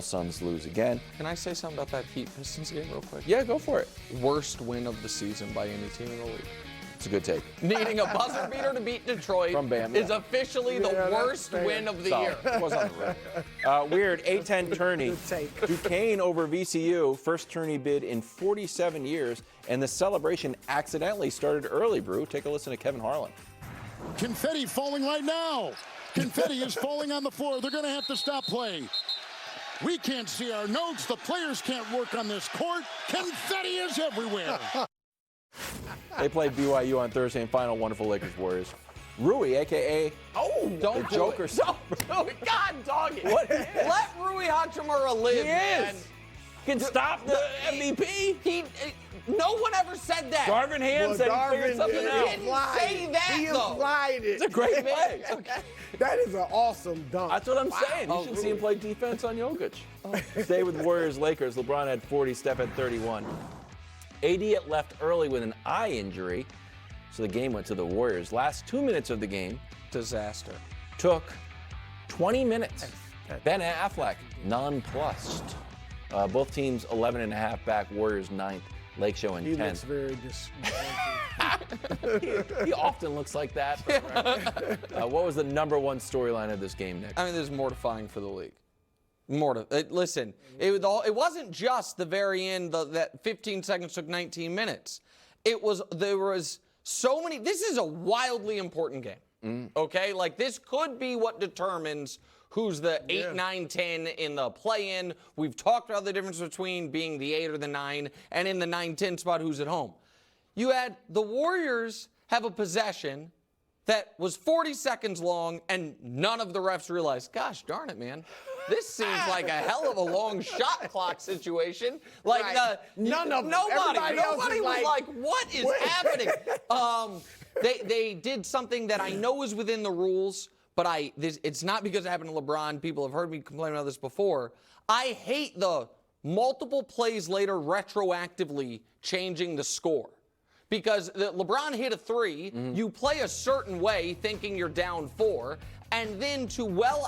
Suns lose again. Can I say something about that Heat-Pistons game real quick? Yeah, go for it. Worst win of the season by any team in the league. It's a good take. Needing a buzzer beater to beat Detroit From Bam, is officially the worst win of the year. It was on the road. Weird, A-10 tourney. Duquesne over VCU, first tourney bid in 47 years, and the celebration accidentally started early, Brew. Take a listen to Kevin Harlan. Confetti falling right now. Confetti is falling on the floor. They're going to have to stop playing. We can't see our notes. The players can't work on this court. Confetti is everywhere. They played BYU on Thursday in final. Wonderful Lakers Warriors. Rui, a.k.a. Don't the Joker. Don't do it. God dog it. What? Let Rui Hachimura live, He man. is. Can stop the MVP. No one ever said that. Darvin Ham said he figured something He out. didn't say that, He though. implied it. It's a great play. That is an awesome dunk. That's what I'm saying. You should see him play defense on Jokic. Stay with Warriors Lakers. LeBron had 40, Steph had 31. AD had left early with an eye injury, so the game went to the Warriors. Last 2 minutes of the game Disaster. took 20 minutes. Ben Affleck, nonplussed. Both teams 11.5 back, Warriors 9th, Lake Show in 10th. He looks very He often looks like that. But, right. What was the number one storyline of this game, Nick? I mean, this is mortifying for the league. Listen, it wasn't just the very end, that 15 seconds took 19 minutes. There was so many. This is a wildly important game. Okay? Like, this could be what determines who's the 8, 9, 10 in the play-in. We've talked about the difference between being the 8 or the 9, and in the 9-10 spot, who's at home. You had the Warriors have a possession that was 40 seconds long, and none of the refs realized, gosh darn it, man. This seems like a hell of a long shot clock situation. Like, none of them. Nobody was like, like, what is happening? They did something that I know is within the rules, but it's not because it happened to LeBron. People have heard me complain about this before. I hate the multiple plays later retroactively changing the score. Because LeBron hit a 3, you play a certain way thinking you're down 4, and then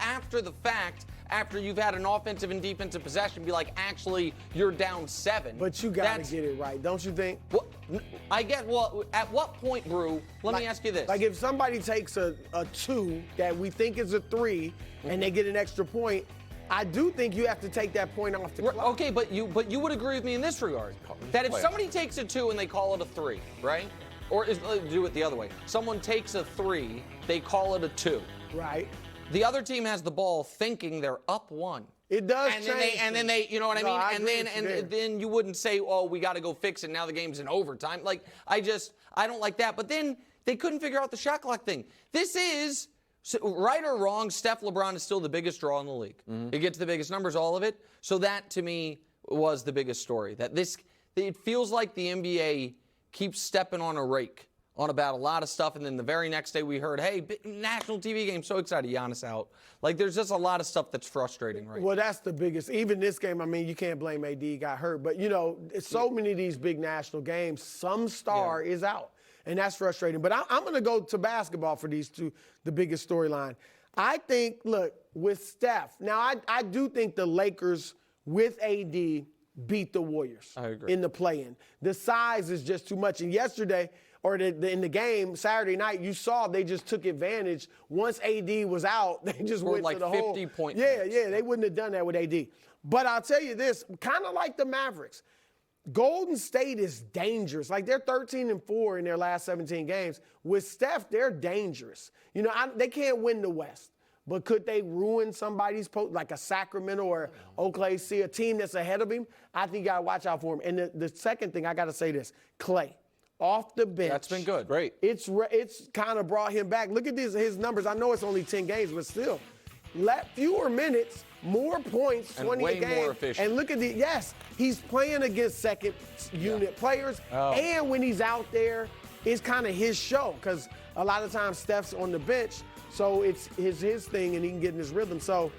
after the fact, after you've had an offensive and defensive possession, be like, actually, you're down 7. But you got to get it right, don't you think? Well, at what point, Brew, let me ask you this. Like, if somebody takes a 2 that we think is a 3, and they get an extra point, I do think you have to take that point off the clock. Okay, but you would agree with me in this regard, that if somebody takes a 2 and they call it a 3, right? Or do it the other way. Someone takes a 3, they call it a 2. Right. The other team has the ball thinking they're up 1. It does change. And then they, you know what I mean? And then you wouldn't say, oh, we got to go fix it. Now the game's in overtime. Like, I don't like that. But then they couldn't figure out the shot clock thing. This is, right or wrong, Steph LeBron is still the biggest draw in the league. It gets the biggest numbers, all of it. So that, to me, was the biggest story. It feels like the NBA keeps stepping on a rake on about a lot of stuff, and then the very next day we heard, hey, national TV game, so excited, Giannis out. Like, there's just a lot of stuff that's frustrating right now. Well, that's the biggest. Even this game, I mean, you can't blame AD, got hurt. But, so many of these big national games, some star is out, and that's frustrating. But I'm going to go to basketball for these two, the biggest storyline. I think, look, with Steph, now I do think the Lakers with AD beat the Warriors in the play-in. The size is just too much. And yesterday, or in the game, Saturday night, you saw they just took advantage. Once AD was out, they just went like to the 50 point. Yeah, they wouldn't have done that with AD. But I'll tell you this, kind of like the Mavericks, Golden State is dangerous. Like, they're 13-4 in their last 17 games. With Steph, they're dangerous. They can't win the West. But could they ruin somebody's like a Sacramento or OKC, a team that's ahead of him? I think you got to watch out for him. And the second thing, I got to say this, Clay. Off the bench. That's been good. Great. It's kind of brought him back. Look at his numbers. I know it's only 10 games, but still. Fewer minutes, more points, 20 a game. Way more efficient. And look at he's playing against second unit players. And when he's out there, it's kind of his show because a lot of times Steph's on the bench. So it's his thing and he can get in his rhythm. So,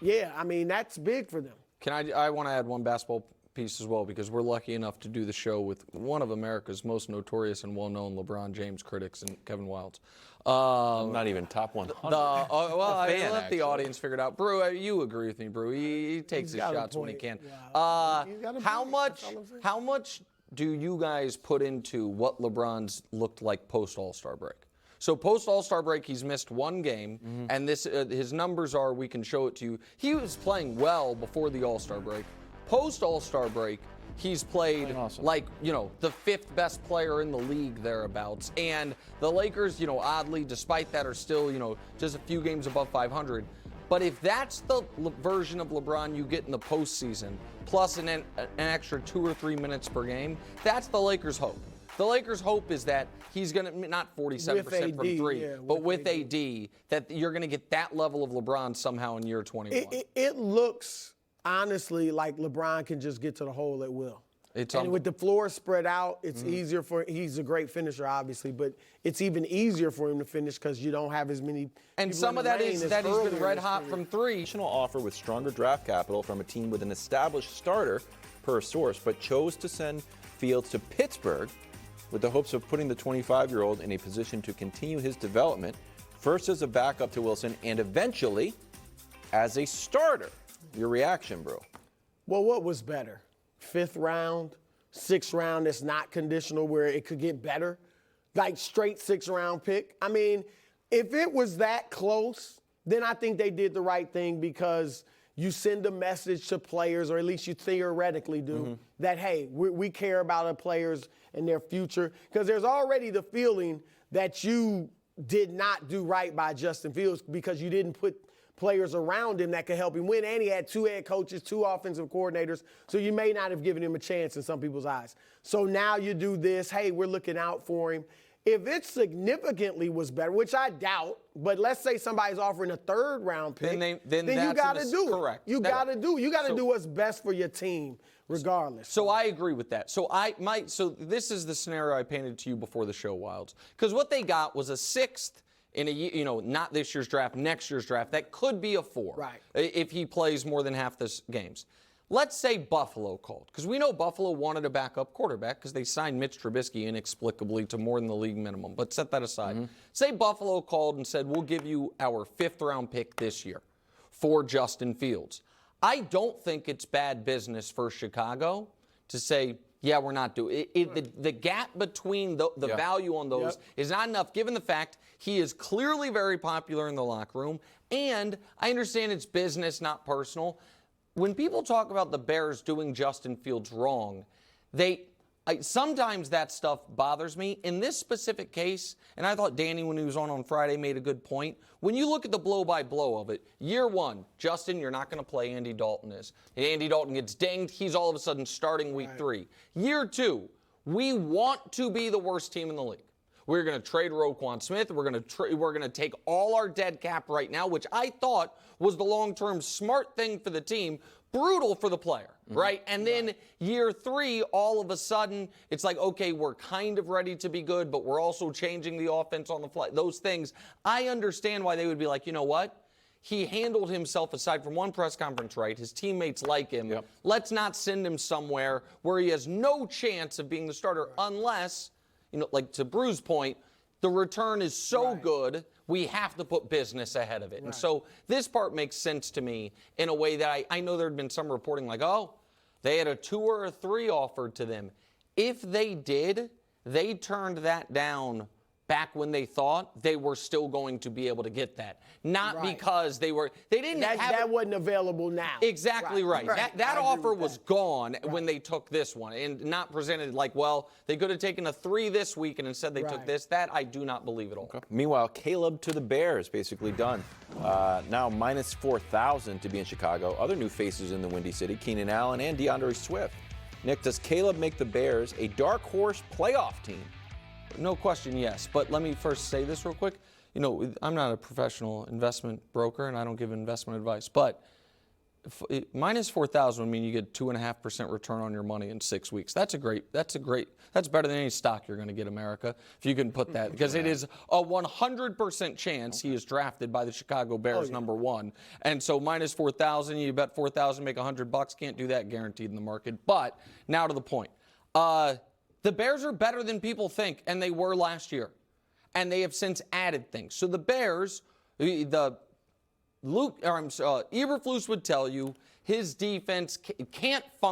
yeah, I mean, that's big for them. I want to add one basketball piece as well, because we're lucky enough to do the show with one of America's most notorious and well-known LeBron James critics, and Kevin Wildes. I'm not even top 100. I fan, let actually. the audience figure it out. Brew, you agree with me, Brew. He takes his got a shots when he can. point. Wow. He's got a How point. much? That's all I'm saying. How much do you guys put into what LeBron's looked like post All-Star break? So post All-Star break, he's missed one game, and this his numbers are. We can show it to you. He was playing well before the All-Star break. Post All-Star break, he's played awesome. like, the fifth best player in the league thereabouts. And the Lakers, oddly, despite that, are still, just a few games above 500. But if that's the version of LeBron you get in the postseason, plus an extra 2 or 3 minutes per game, that's the Lakers' hope. The Lakers' hope is that he's going to, not 47% from three, but with AD, that you're going to get that level of LeBron somehow in year 21. It looks, honestly, like LeBron can just get to the hole at will. And with the floor spread out, it's easier for, he's a great finisher, obviously, but it's even easier for him to finish because you don't have as many. And some of that is that he's been red hot from three. Additional offer with stronger draft capital from a team with an established starter, per source, but chose to send Fields to Pittsburgh with the hopes of putting the 25-year-old in a position to continue his development, first as a backup to Wilson and eventually as a starter. Your reaction, bro? Well, what was better? 5th round, 6th round that's not conditional where it could get better? Like straight 6th round pick? I mean, if it was that close, then I think they did the right thing because you send a message to players, or at least you theoretically do, that, hey, we care about our players and their future. Because there's already the feeling that you did not do right by Justin Fields because you didn't put players around him that could help him win. And he had 2 head coaches, 2 offensive coordinators. So you may not have given him a chance in some people's eyes. So now you do this. Hey, we're looking out for him. If it significantly was better, which I doubt, but let's say somebody's offering a 3rd round pick, then you got to do it. Correct. You got to do what's best for your team, regardless. So I agree with that. So this is the scenario I painted to you before the show, Wildes, because what they got was a 6th in a year, not this year's draft, next year's draft. That could be a 4, right, if he plays more than half the games. Let's say Buffalo called, because we know Buffalo wanted a backup quarterback because they signed Mitch Trubisky inexplicably to more than the league minimum. But set that aside. Say Buffalo called and said, we'll give you our 5th round pick this year for Justin Fields. I don't think it's bad business for Chicago to say, yeah, we're not doing it. The gap between the value on those is not enough, given the fact he is clearly very popular in the locker room. And I understand it's business, not personal. When people talk about the Bears doing Justin Fields wrong, sometimes that stuff bothers me. In this specific case, and I thought Danny, when he was on Friday, made a good point. When you look at the blow-by-blow of it, year 1, Justin, you're not going to play. Andy Dalton is. Andy Dalton gets dinged. He's all of a sudden starting week 3. Year 2, we want to be the worst team in the league. We're going to trade Roquan Smith. We're going to take all our dead cap right now, which I thought was the long-term smart thing for the team. Brutal for the player, right? And then year 3, all of a sudden, it's like, okay, we're kind of ready to be good, but we're also changing the offense on the fly. Those things, I understand why they would be like, you know what? He handled himself, aside from one press conference, right? His teammates like him. Let's not send him somewhere where he has no chance of being the starter unless, like to Brew's point, the return is so good, we have to put business ahead of it. And so this part makes sense to me in a way that I know there had been some reporting like, oh, they had a 2 or a 3 offered to them. If they did, they turned that down back when they thought they were still going to be able to get that. Not because they didn't have that wasn't available now. Exactly right. That offer was gone when they took this one and not presented like, well, they could have taken a 3 this week and instead they took this. That I do not believe at all. Meanwhile, Caleb to the Bears, basically done. Now minus 4,000 to be in Chicago. Other new faces in the Windy City, Keenan Allen and DeAndre Swift. Nick, does Caleb make the Bears a dark horse playoff team? No question, yes. But let me first say this real quick. I'm not a professional investment broker, and I don't give investment advice. But minus 4,000 would mean you get 2.5% return on your money in 6 weeks. That's better than any stock you're going to get, America, if you can put that, because it is a 100% chance he is drafted by the Chicago Bears, number one. And so minus 4,000, you bet 4,000, make $100. Can't do that guaranteed in the market. But now to the point. The Bears are better than people think, and they were last year. And they have since added things. So the Bears, Eberflus would tell you his defense can't function.